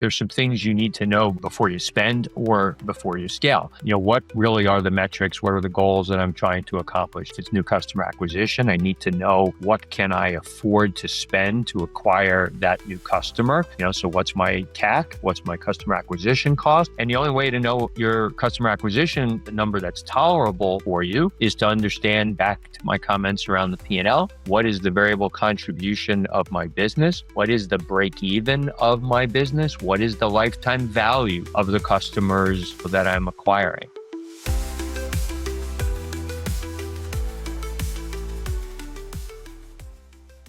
There's some things you need to know before you spend or before you scale. What really are the metrics? What are the goals that I'm trying to accomplish? If it's new customer acquisition, I need to know what can I afford to spend to acquire that new customer. So what's my CAC? What's my customer acquisition cost? And the only way to know your customer acquisition number that's tolerable for you is to understand, back to my comments around the P&L, what is the variable contribution of my business? What is the break even of my business? What is the lifetime value of the customers that I'm acquiring?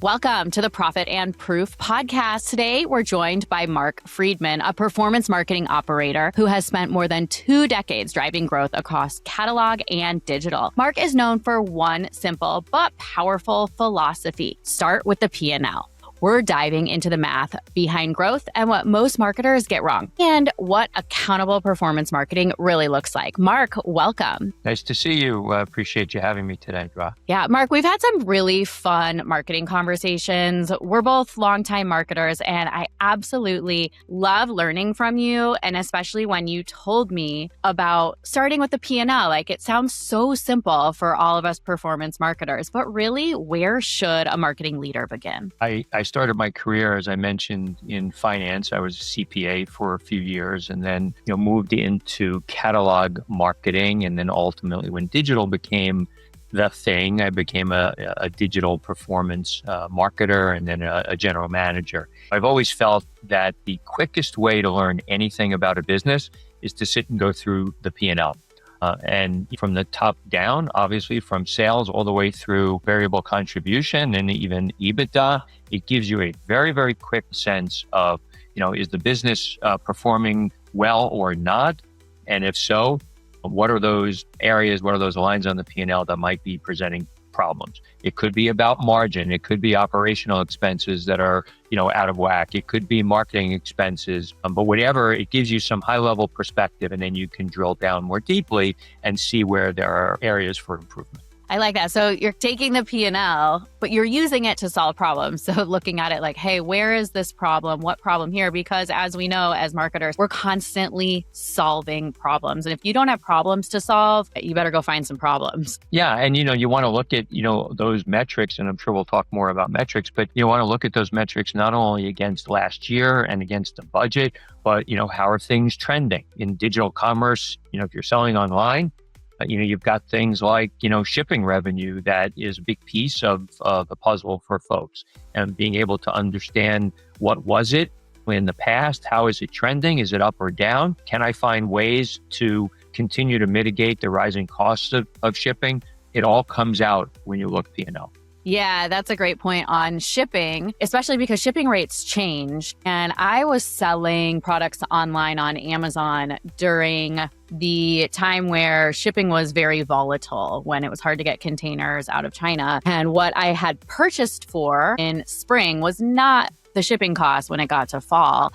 Welcome to the Profit and Proof podcast. Today, we're joined by Mark Friedman, a performance marketing operator who has spent more than 2 decades driving growth across catalog and digital. Mark is known for one simple but powerful philosophy: start with the P&L. We're diving into the math behind growth and what most marketers get wrong, and what accountable performance marketing really looks like. Mark, welcome. Nice to see you. Appreciate you having me today, Joie. Yeah, Mark, we've had some really fun marketing conversations. We're both longtime marketers, and I absolutely love learning from you, and especially when you told me about starting with the P&L. Like, it sounds so simple for all of us performance marketers, but really, where should a marketing leader begin? I started my career, as I mentioned, in finance. I was a CPA for a few years, and then moved into catalog marketing. And then ultimately, when digital became the thing, I became a digital performance marketer and then a general manager. I've always felt that the quickest way to learn anything about a business is to sit and go through the P&L. And from the top down, obviously from sales all the way through variable contribution and even EBITDA, it gives you a very, very quick sense of, is the business performing well or not? And if so, what are those areas, what are those lines on the P&L that might be presenting problems? It could be about margin. It could be operational expenses that are, out of whack. It could be marketing expenses, but whatever, it gives you some high level perspective, and then you can drill down more deeply and see where there are areas for improvement. I like that. So you're taking the P&L, but you're using it to solve problems. So looking at it like, hey, where is this problem? What problem here? Because as we know, as marketers, we're constantly solving problems. And if you don't have problems to solve, you better go find some problems. Yeah. And, you want to look at, those metrics, and I'm sure we'll talk more about metrics, but you want to look at those metrics not only against last year and against the budget, but, how are things trending in digital commerce? If you're selling online, you've got things like, shipping revenue that is a big piece of the puzzle for folks, and being able to understand what was it in the past? How is it trending? Is it up or down? Can I find ways to continue to mitigate the rising costs of shipping? It all comes out when you look P&L. Yeah, that's a great point on shipping, especially because shipping rates change. And I was selling products online on Amazon during the time where shipping was very volatile, when it was hard to get containers out of China. And what I had purchased for in spring was not the shipping cost when it got to fall.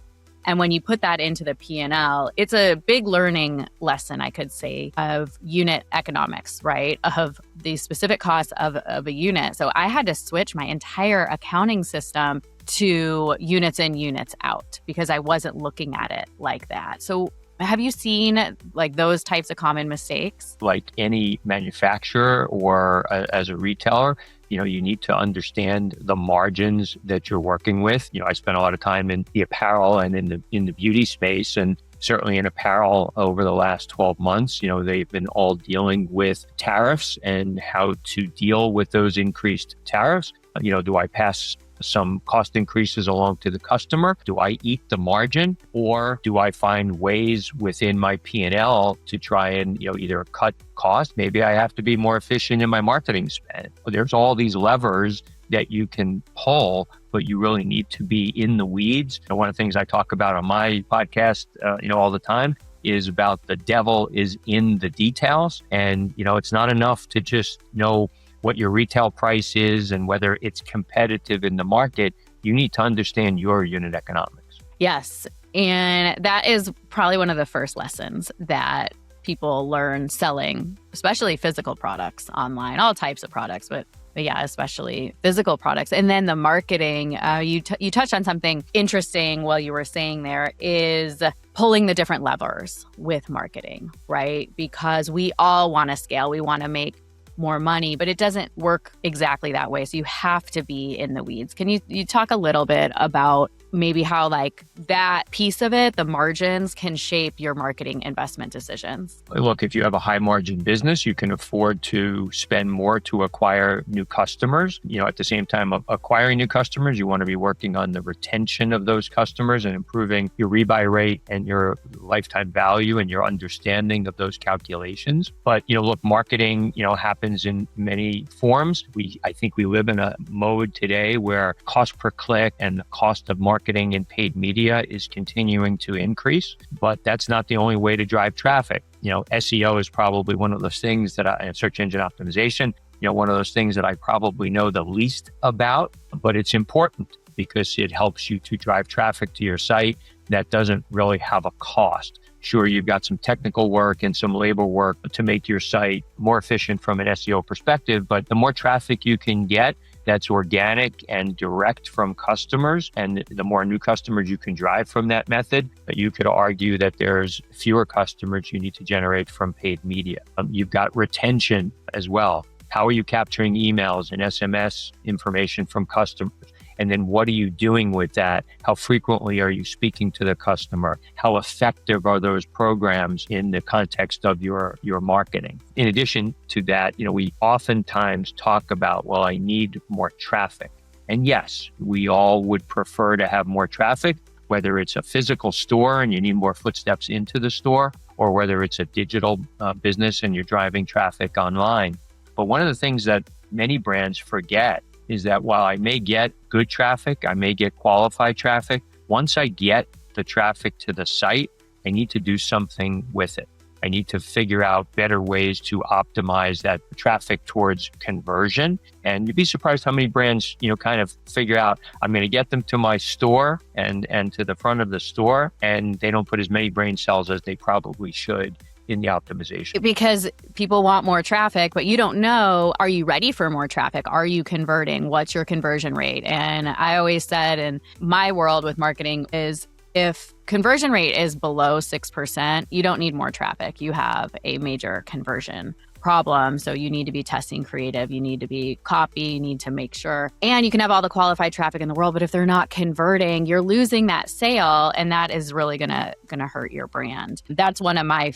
And when you put that into the P&L, it's a big learning lesson, I could say, of unit economics, right? Of the specific costs of a unit. So I had to switch my entire accounting system to units in, units out, because I wasn't looking at it like that. So have you seen like those types of common mistakes? Like any manufacturer or as a retailer, you need to understand the margins that you're working with. I spent a lot of time in the apparel and in the beauty space, and certainly in apparel over the last 12 months, they've been all dealing with tariffs and how to deal with those increased tariffs. Do I pass some cost increases along to the customer? Do I eat the margin, or do I find ways within my P&L to try and either cut costs? Maybe I have to be more efficient in my marketing spend. There's all these levers that you can pull, but you really need to be in the weeds. One of the things I talk about on my podcast, all the time, is about the devil is in the details. And it's not enough to just know what your retail price is and whether it's competitive in the market. You need to understand your unit economics. Yes. And that is probably one of the first lessons that people learn selling, especially physical products online, all types of products, but But yeah, especially physical products. And then the marketing, you touched on something interesting while you were saying there, is pulling the different levers with marketing, right? Because we all want to scale. We want to make more money, but it doesn't work exactly that way. So you have to be in the weeds. Can you talk a little bit about maybe how like that piece of it, the margins, can shape your marketing investment decisions? Look, if you have a high margin business, you can afford to spend more to acquire new customers. At the same time of acquiring new customers, you want to be working on the retention of those customers and improving your rebuy rate and your lifetime value and your understanding of those calculations. But, look, marketing, happens in many forms. I think we live in a mode today where cost per click and the cost of marketing in paid media is continuing to increase, but that's not the only way to drive traffic. SEO is probably one of those things that search engine optimization, one of those things that I probably know the least about, but it's important because it helps you to drive traffic to your site that doesn't really have a cost. Sure, you've got some technical work and some labor work to make your site more efficient from an SEO perspective, but the more traffic you can get that's organic and direct from customers, and the more new customers you can drive from that method, you could argue that there's fewer customers you need to generate from paid media. You've got retention as well. How are you capturing emails and SMS information from customers? And then what are you doing with that? How frequently are you speaking to the customer? How effective are those programs in the context of your marketing? In addition to that, we oftentimes talk about, well, I need more traffic. And yes, we all would prefer to have more traffic, whether it's a physical store and you need more footsteps into the store, or whether it's a digital business and you're driving traffic online. But one of the things that many brands forget is that while I may get good traffic, I may get qualified traffic, once I get the traffic to the site, I need to do something with it. I need to figure out better ways to optimize that traffic towards conversion. And you'd be surprised how many brands, kind of figure out, I'm going to get them to my store and to the front of the store, and they don't put as many brain cells as they probably should in the optimization. Because people want more traffic, but you don't know, are you ready for more traffic? Are you converting? What's your conversion rate? And I always said in my world with marketing is if conversion rate is below 6%, you don't need more traffic. You have a major conversion problem. So you need to be testing creative, you need to be copy, you need to make sure, and you can have all the qualified traffic in the world, but if they're not converting, you're losing that sale, and that is really gonna hurt your brand. That's one of my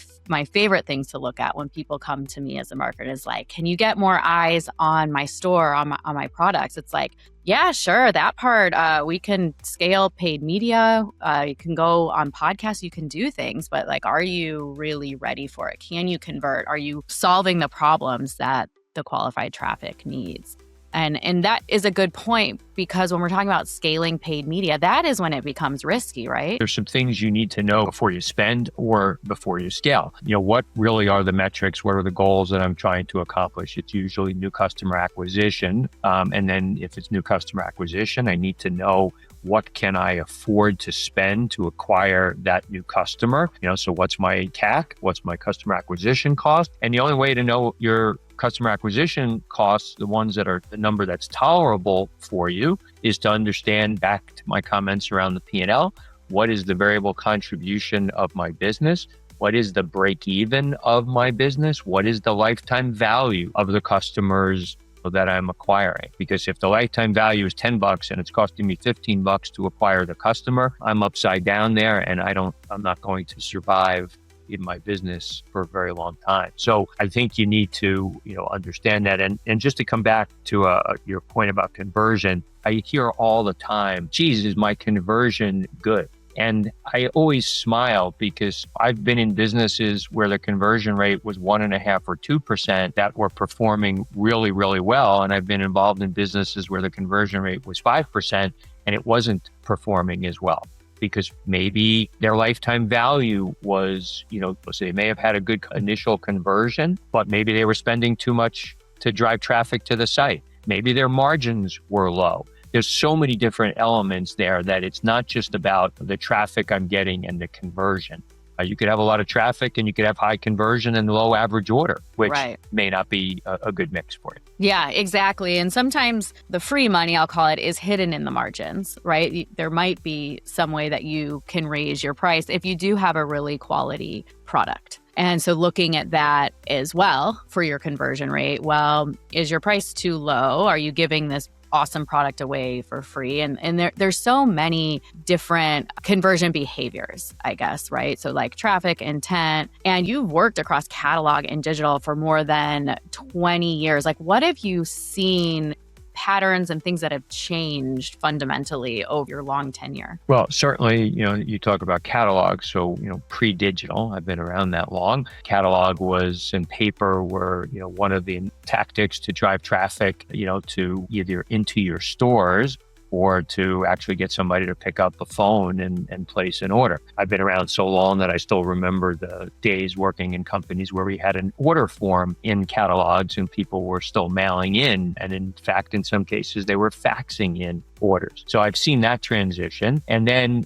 favorite things to look at when people come to me as a marketer is like, can you get more eyes on my store, on my products? It's like, yeah, sure, that part, we can scale paid media, you can go on podcasts, you can do things, but like, are you really ready for it? Can you convert? Are you solving the problems that the qualified traffic needs? And that is a good point, because when we're talking about scaling paid media, that is when it becomes risky, right? There's some things you need to know before you spend or before you scale. What really are the metrics? What are the goals that I'm trying to accomplish? It's usually new customer acquisition. And then if it's new customer acquisition, I need to know what can I afford to spend to acquire that new customer? So what's my CAC? What's my customer acquisition cost? And the only way to know your customer acquisition costs, the ones that are the number that's tolerable for you, is to understand, back to my comments around the P&L, what is the variable contribution of my business? What is the break even of my business? What is the lifetime value of the customers that I'm acquiring? Because if the lifetime value is $10 and it's costing me $15 to acquire the customer, I'm upside down there, and I'm not going to survive in my business for a very long time. So I think you need to, understand that. And just to come back to your point about conversion, I hear all the time, geez, is my conversion good? And I always smile because I've been in businesses where the conversion rate was 1.5% or 2% that were performing really, really well. And I've been involved in businesses where the conversion rate was 5% and it wasn't performing as well, because maybe their lifetime value was, so they may have had a good initial conversion, but maybe they were spending too much to drive traffic to the site. Maybe their margins were low. There's so many different elements there that it's not just about the traffic I'm getting and the conversion. You could have a lot of traffic and you could have high conversion and low average order, which Right. may not be a good mix for you. Yeah, exactly. And sometimes the free money, I'll call it, is hidden in the margins, right? There might be some way that you can raise your price if you do have a really quality product. And so looking at that as well for your conversion rate, well, is your price too low? Are you giving this awesome product away for free? And there's so many different conversion behaviors, I guess, right? So like traffic, intent, and you've worked across catalog and digital for more than 20 years. Like, what have you seen patterns and things that have changed fundamentally over your long tenure? Well, certainly, you talk about catalog. So, pre-digital, I've been around that long. Catalog was in paper were, one of the tactics to drive traffic, to either into your stores or to actually get somebody to pick up the phone and place an order. I've been around so long that I still remember the days working in companies where we had an order form in catalogs and people were still mailing in. And in fact, in some cases, they were faxing in orders. So I've seen that transition. And then,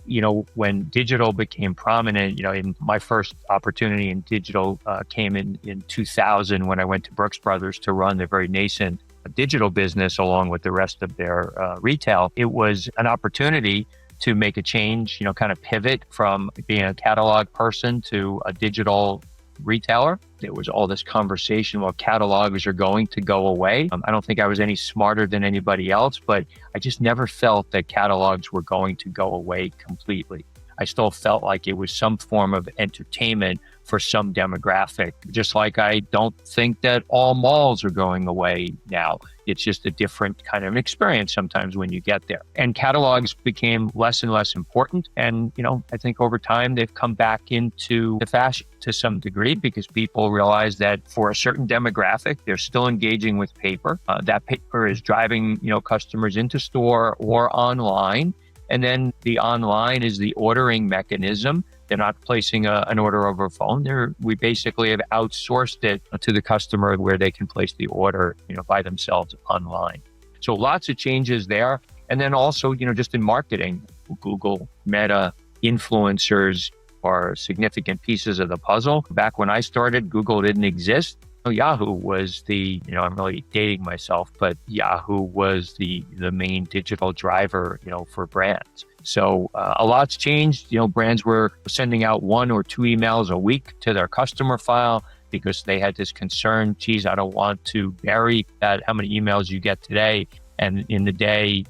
when digital became prominent, in my first opportunity in digital came in 2000 when I went to Brooks Brothers to run their very nascent digital business along with the rest of their retail. It was an opportunity to make a change, kind of pivot from being a catalog person to a digital retailer. There was all this conversation about catalogs are going to go away. I don't think I was any smarter than anybody else, but I just never felt that catalogs were going to go away completely. I still felt like it was some form of entertainment for some demographic, just like I don't think that all malls are going away now. It's just a different kind of experience sometimes when you get there. And catalogs became less and less important. And, I think over time they've come back into the fashion to some degree because people realize that for a certain demographic, they're still engaging with paper. That paper is driving, customers into store or online. And then the online is the ordering mechanism. They're not placing an order over a phone. We basically have outsourced it to the customer where they can place the order, by themselves online. So lots of changes there. And then also, just in marketing, Google, Meta, influencers are significant pieces of the puzzle. Back when I started, Google didn't exist. Yahoo was I'm really dating myself, but Yahoo was the main digital driver, for brands. So a lot's changed. Brands were sending out 1 or 2 emails a week to their customer file because they had this concern, geez, I don't want to bury that, how many emails you get today. And in the day,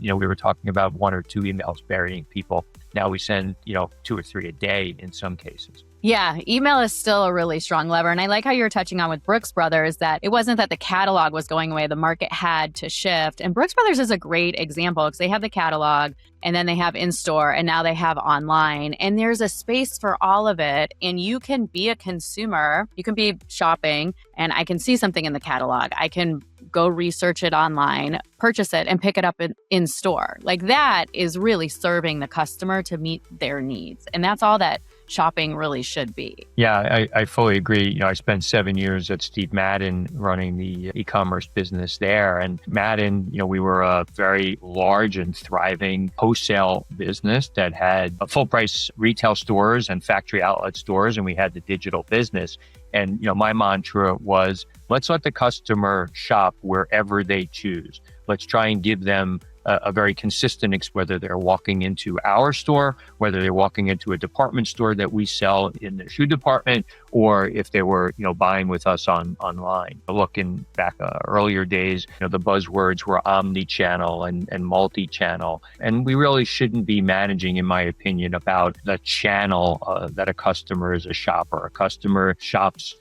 we were talking about 1 or 2 emails burying people. Now we send, 2 or 3 a day in some cases. Yeah, email is still a really strong lever. And I like how you were touching on with Brooks Brothers that it wasn't that the catalog was going away, the market had to shift. And Brooks Brothers is a great example because they have the catalog and then they have in-store and now they have online. And there's a space for all of it. And you can be a consumer, you can be shopping and I can see something in the catalog. I can go research it online, purchase it and pick it up in store. Like that is really serving the customer to meet their needs. And that's all that shopping really should be. Yeah, I fully agree. I spent 7 years at Steve Madden running the e-commerce business there. And Madden, we were a very large and thriving wholesale business that had full price retail stores and factory outlet stores. And we had the digital business. And, my mantra was, let's let the customer shop wherever they choose. Let's try and give them a very consistent, whether they're walking into our store, whether they're walking into a department store that we sell in the shoe department, or if they were, buying with us online. Looking back earlier days, the buzzwords were omni-channel and multi-channel. And we really shouldn't be managing, in my opinion, about the channel that a customer is a shopper. A customer shops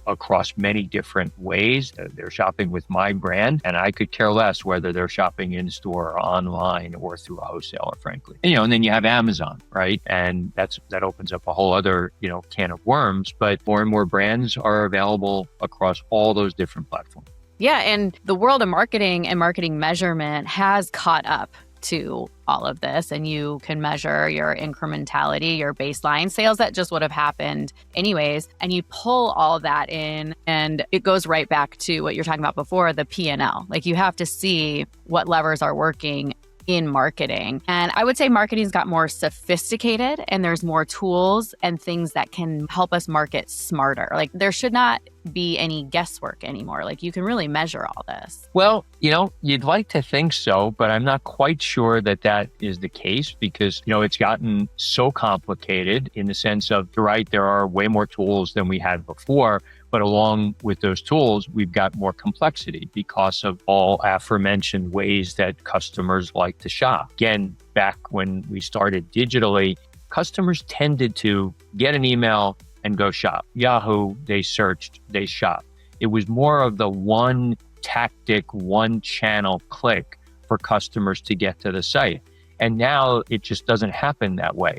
across many different ways. They're shopping with my brand, and I could care less whether they're shopping in store or online or through a wholesaler, frankly. And then you have Amazon, right? And that opens up a whole other, can of worms, but more and more brands are available across all those different platforms. Yeah, and the world of marketing and marketing measurement has caught up to all of this, and you can measure your incrementality, your baseline sales that just would have happened anyways, and you pull all of that in, and it goes right back to what you're talking about before, the P&L. Like you have to see what levers are working in marketing. And I would say marketing's got more sophisticated and there's more tools and things that can help us market smarter. Like there should not be any guesswork anymore. Like you can really measure all this. Well, you'd like to think so, but I'm not quite sure that is the case because, it's gotten so complicated in the sense of, you're right, there are way more tools than we had before. But along with those tools, we've got more complexity because of all aforementioned ways that customers like to shop. Again, back when we started digitally, customers tended to get an email and go shop. Yahoo, they searched, they shopped. It was more of the one tactic, one channel click for customers to get to the site. And now it just doesn't happen that way.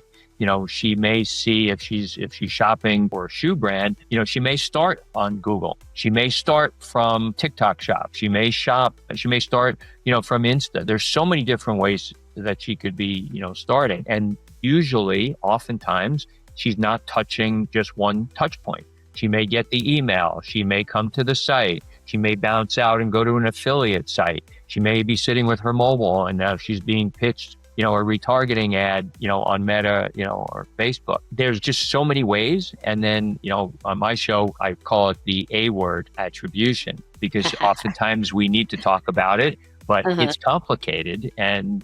She may see if she's shopping for a shoe brand, she may start on Google. She may start from TikTok shop. She may start, from Insta. There's so many different ways that she could be, starting. And usually, oftentimes, she's not touching just one touch point. She may get the email. She may come to the site. She may bounce out and go to an affiliate site. She may be sitting with her mobile and now she's being pitched a retargeting ad, on Meta, or Facebook. There's just so many ways. And then, on my show, I call it the A word, attribution, because oftentimes we need to talk about it, but it's complicated. And,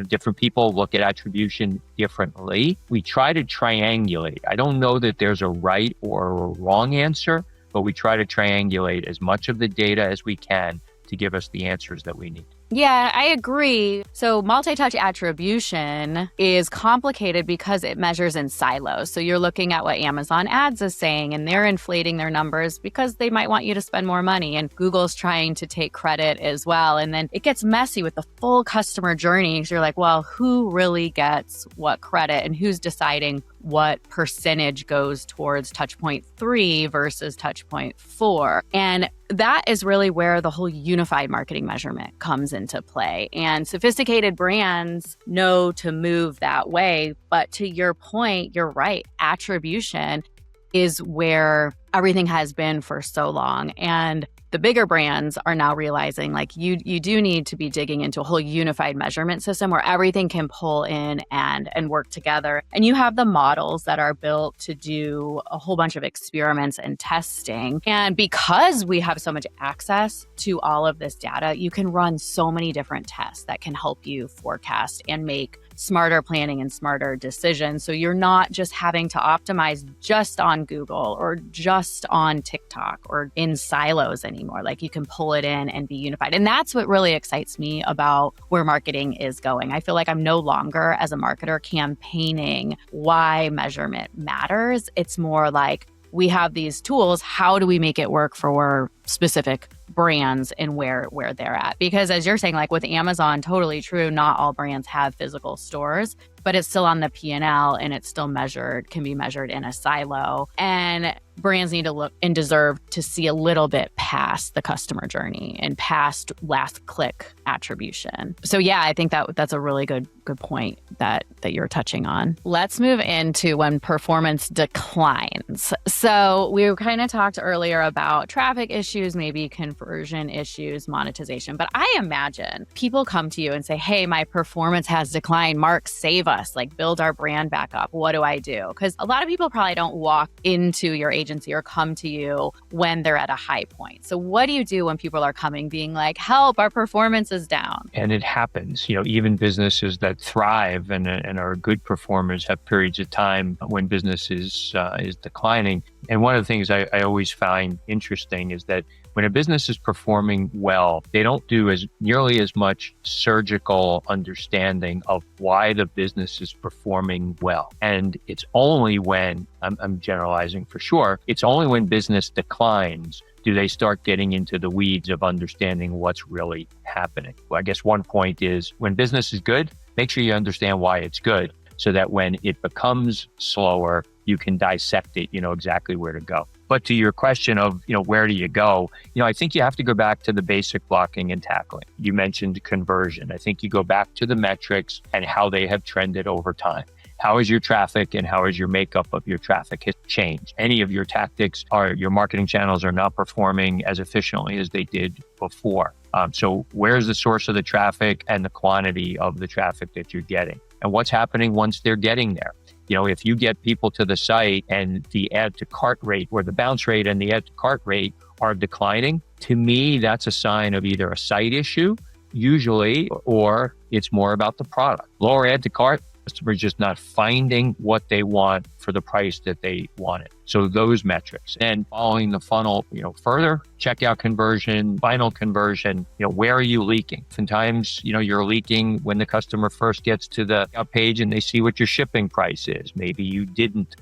different people look at attribution differently. We try to triangulate. I don't know that there's a right or a wrong answer, but we try to triangulate as much of the data as we can to give us the answers that we need. Yeah, I agree. So multi-touch attribution is complicated because it measures in silos. So you're looking at what Amazon Ads is saying, and they're inflating their numbers because they might want you to spend more money. And Google's trying to take credit as well. And then it gets messy with the full customer journey. So you're like, well, who really gets what credit and who's deciding what percentage goes towards touchpoint 3 versus touchpoint 4? And that is really where the whole unified marketing measurement comes into play. And sophisticated brands know to move that way. But to your point, you're right. Attribution is where everything has been for so long. And the bigger brands are now realizing like you do need to be digging into a whole unified measurement system where everything can pull in and work together. And you have the models that are built to do a whole bunch of experiments and testing. And because we have so much access to all of this data, you can run so many different tests that can help you forecast and make smarter planning and smarter decisions. So you're not just having to optimize just on Google or just on TikTok or in silos anymore. Like you can pull it in and be unified. And that's what really excites me about where marketing is going. I feel like I'm no longer as a marketer campaigning why measurement matters. It's more like we have these tools. How do we make it work for specific brands and where they're at? Because as you're saying, like with Amazon, totally true, not all brands have physical stores, but it's still on the P&L and it's still can be measured in a silo. And brands need to look and deserve to see a little bit past the customer journey and past last click attribution. So yeah, I think that's a really good point that you're touching on. Let's move into when performance declines. So we kind of talked earlier about traffic issues, maybe conversion issues, monetization. But I imagine people come to you and say, hey, my performance has declined. Mark, save us, like build our brand back up. What do I do? Because a lot of people probably don't walk into your agency or come to you when they're at a high point. So what do you do when people are coming being like, help, our performance is down? And it happens, even businesses that thrive and are good performers have periods of time when business is declining. And one of the things I always find interesting is that when a business is performing well, they don't do nearly as much surgical understanding of why the business is performing well. And it's only when, I'm generalizing for sure, it's only when business declines do they start getting into the weeds of understanding what's really happening. Well, I guess one point is when business is good, make sure you understand why it's good so that when it becomes slower, you can dissect it, exactly where to go. But to your question of, where do you go? I think you have to go back to the basic blocking and tackling. You mentioned conversion. I think you go back to the metrics and how they have trended over time. How is your traffic and how is your makeup of your traffic has changed? Any of your tactics or your marketing channels are not performing as efficiently as they did before. So where's the source of the traffic and the quantity of the traffic that you're getting? And what's happening once they're getting there? If you get people to the site and the add to cart rate or the bounce rate and the add to cart rate are declining, to me, that's a sign of either a site issue, usually, or it's more about the product. Lower add to cart, customers just not finding what they want for the price that they want it. So those metrics. And following the funnel, further, checkout conversion, final conversion, where are you leaking? Oftentimes, you're leaking when the customer first gets to the page and they see what your shipping price is. Maybe you didn't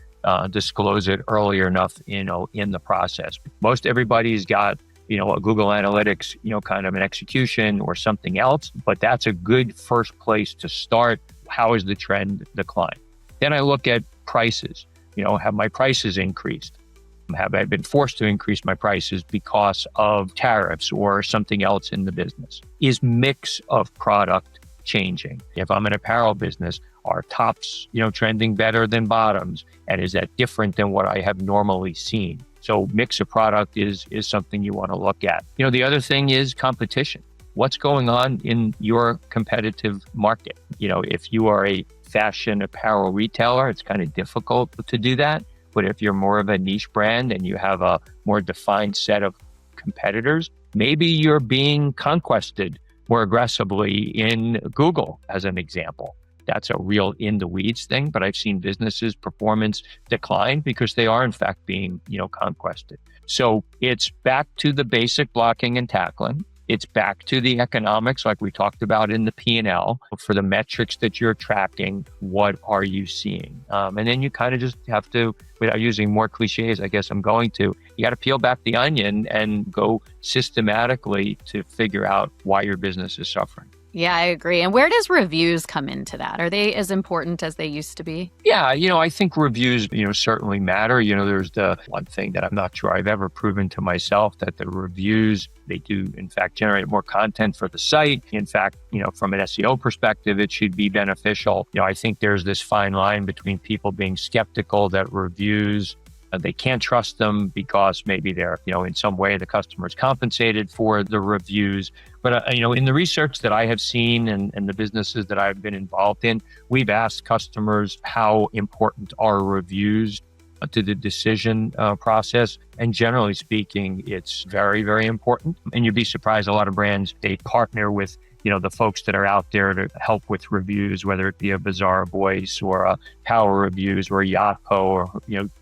disclose it earlier enough, in the process. Most everybody's got a Google Analytics, kind of an execution or something else, but that's a good first place to start. How is the trend decline? Then I look at prices. Have my prices increased? Have I been forced to increase my prices because of tariffs or something else in the business? Is mix of product changing? If I'm an apparel business, are tops, trending better than bottoms? And is that different than what I have normally seen? So mix of product is something you want to look at. The other thing is competition. What's going on in your competitive market? If you are a fashion apparel retailer, it's kind of difficult to do that. But if you're more of a niche brand and you have a more defined set of competitors, maybe you're being conquested more aggressively in Google, as an example. That's a real in the weeds thing, but I've seen businesses' performance decline because they are in fact being, conquested. So it's back to the basic blocking and tackling. It's back to the economics, like we talked about in the P&L. For the metrics that you're tracking, what are you seeing? And then you kind of just have to, without using more cliches, I guess I'm going to, you got to peel back the onion and go systematically to figure out why your business is suffering. Yeah, I agree. And where does reviews come into that? Are they as important as they used to be? Yeah, I think reviews, certainly matter. There's the one thing that I'm not sure I've ever proven to myself, that the reviews, they do, in fact, generate more content for the site. In fact, from an SEO perspective, it should be beneficial. I think there's this fine line between people being skeptical that reviews, they can't trust them because maybe they're, in some way the customer's compensated for the reviews. But, in the research that I have seen and the businesses that I've been involved in, we've asked customers how important are reviews to the decision process. And generally speaking, it's very, very important. And you'd be surprised, a lot of brands, they partner with the folks that are out there to help with reviews, whether it be a Bazaar Voice or a Power Reviews or a Yotpo, or,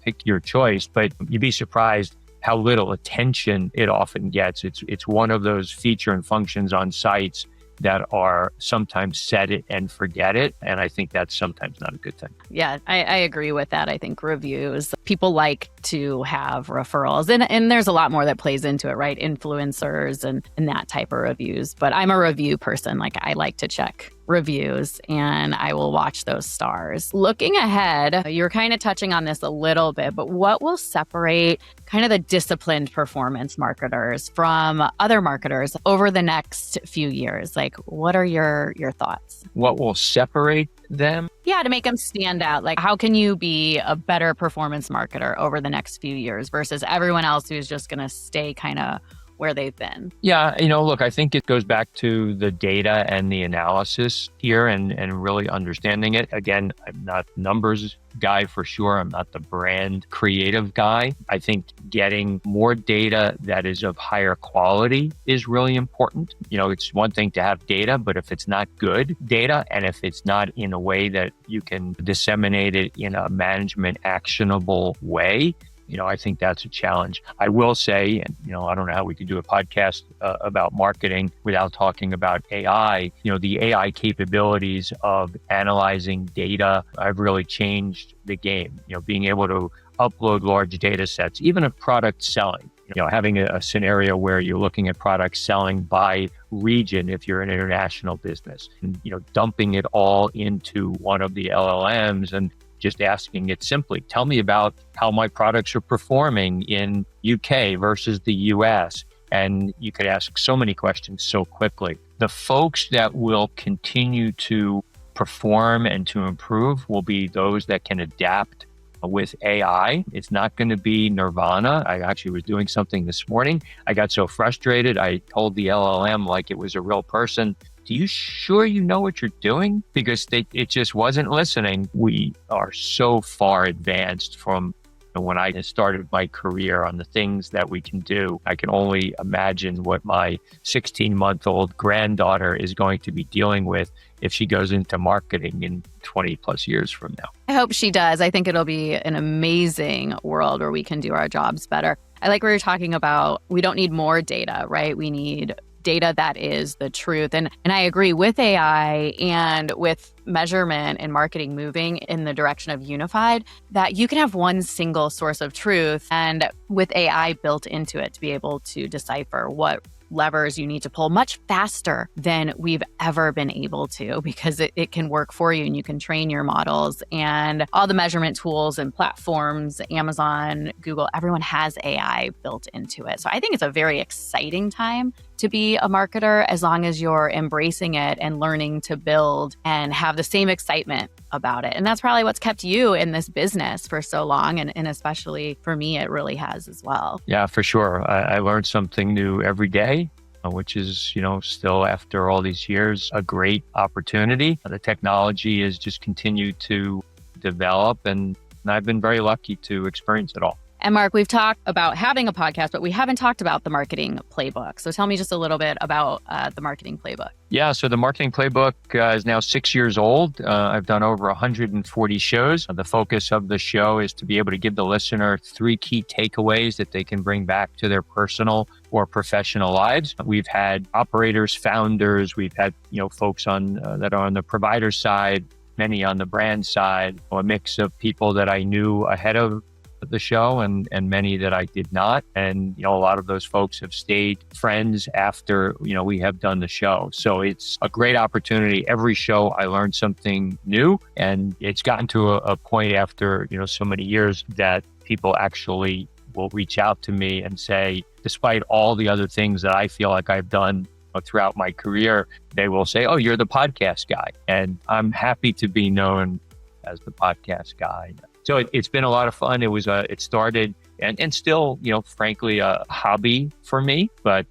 pick your choice. But you'd be surprised how little attention it often gets. It's one of those feature and functions on sites that are sometimes set it and forget it. And I think that's sometimes not a good thing. Yeah, I agree with that. I think reviews, people like to have referrals, and there's a lot more that plays into it, right? Influencers and that type of reviews. But I'm a review person. Like, I like to check reviews and I will watch those stars. Looking ahead, you're kind of touching on this a little bit, but what will separate kind of the disciplined performance marketers from other marketers over the next few years? Like, what are your thoughts? What will separate them? Yeah, to make them stand out. Like, how can you be a better performance marketer over the next few years versus everyone else who's just going to stay kind of where they've been? Yeah, look, I think it goes back to the data and the analysis here and really understanding it. Again, I'm not a numbers guy for sure. I'm not the brand creative guy. I think getting more data that is of higher quality is really important. It's one thing to have data, but if it's not good data, and if it's not in a way that you can disseminate it in a management actionable way, I think that's a challenge. I will say, and, I don't know how we could do a podcast about marketing without talking about AI. The AI capabilities of analyzing data have really changed the game. Being able to upload large data sets, even of product selling. Having a scenario where you're looking at products selling by region if you're an international business, and, dumping it all into one of the LLMs and just asking it simply, tell me about how my products are performing in UK versus the US. And you could ask so many questions so quickly. The folks that will continue to perform and to improve will be those that can adapt with AI. It's not going to be nirvana. I actually was doing something this morning. I got so frustrated. I told the LLM like it was a real person, "Do you sure you know what you're doing?" Because it just wasn't listening. We are so far advanced from when I started my career on the things that we can do. I can only imagine what my 16-month-old granddaughter is going to be dealing with if she goes into marketing in 20 plus years from now. I hope she does. I think it'll be an amazing world where we can do our jobs better. I like what you're talking about. We don't need more data, right? We need data that is the truth. And I agree with AI and with measurement and marketing moving in the direction of unified, that you can have one single source of truth and with AI built into it to be able to decipher what levers you need to pull much faster than we've ever been able to, because it can work for you and you can train your models, and all the measurement tools and platforms, Amazon, Google, everyone has AI built into it. So I think it's a very exciting time to be a marketer as long as you're embracing it and learning to build and have the same excitement about it. And that's probably what's kept you in this business for so long. And especially for me, it really has as well. Yeah, for sure. I learned something new every day, which is, still after all these years, a great opportunity. The technology has just continued to develop, and I've been very lucky to experience it all. And Mark, we've talked about having a podcast, but we haven't talked about the Marketing Playbook. So tell me just a little bit about the Marketing Playbook. Yeah, so the Marketing Playbook is now 6 years old. I've done over 140 shows. The focus of the show is to be able to give the listener 3 key takeaways that they can bring back to their personal or professional lives. We've had operators, founders, we've had folks on that are on the provider side, many on the brand side, a mix of people that I knew ahead of the show and many that I did not. And, a lot of those folks have stayed friends after, we have done the show. So it's a great opportunity. Every show I learned something new, and it's gotten to a point after, so many years that people actually will reach out to me and say, despite all the other things that I feel like I've done throughout my career, they will say, "Oh, you're the podcast guy." And I'm happy to be known as the podcast guy. So it's been a lot of fun. It started and still, frankly, a hobby for me, but,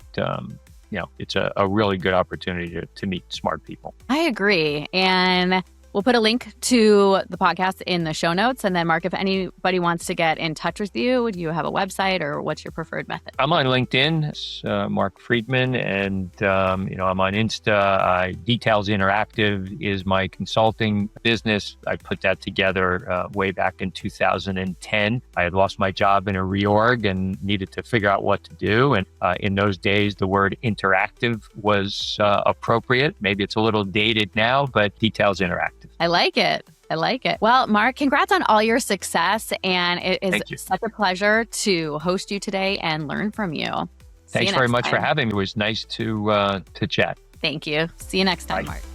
it's a really good opportunity to meet smart people. I agree. And we'll put a link to the podcast in the show notes. And then, Mark, if anybody wants to get in touch with you, do you have a website or what's your preferred method? I'm on LinkedIn. It's Mark Friedman. And, I'm on Insta. Details Interactive is my consulting business. I put that together way back in 2010. I had lost my job in a reorg and needed to figure out what to do. And in those days, the word interactive was appropriate. Maybe it's a little dated now, but Details Interactive. I like it. Well, Mark, congrats on all your success. And it is such a pleasure to host you today and learn from you. Thanks very much for having me. It was nice to chat. Thank you. See you next time, Bye. Mark.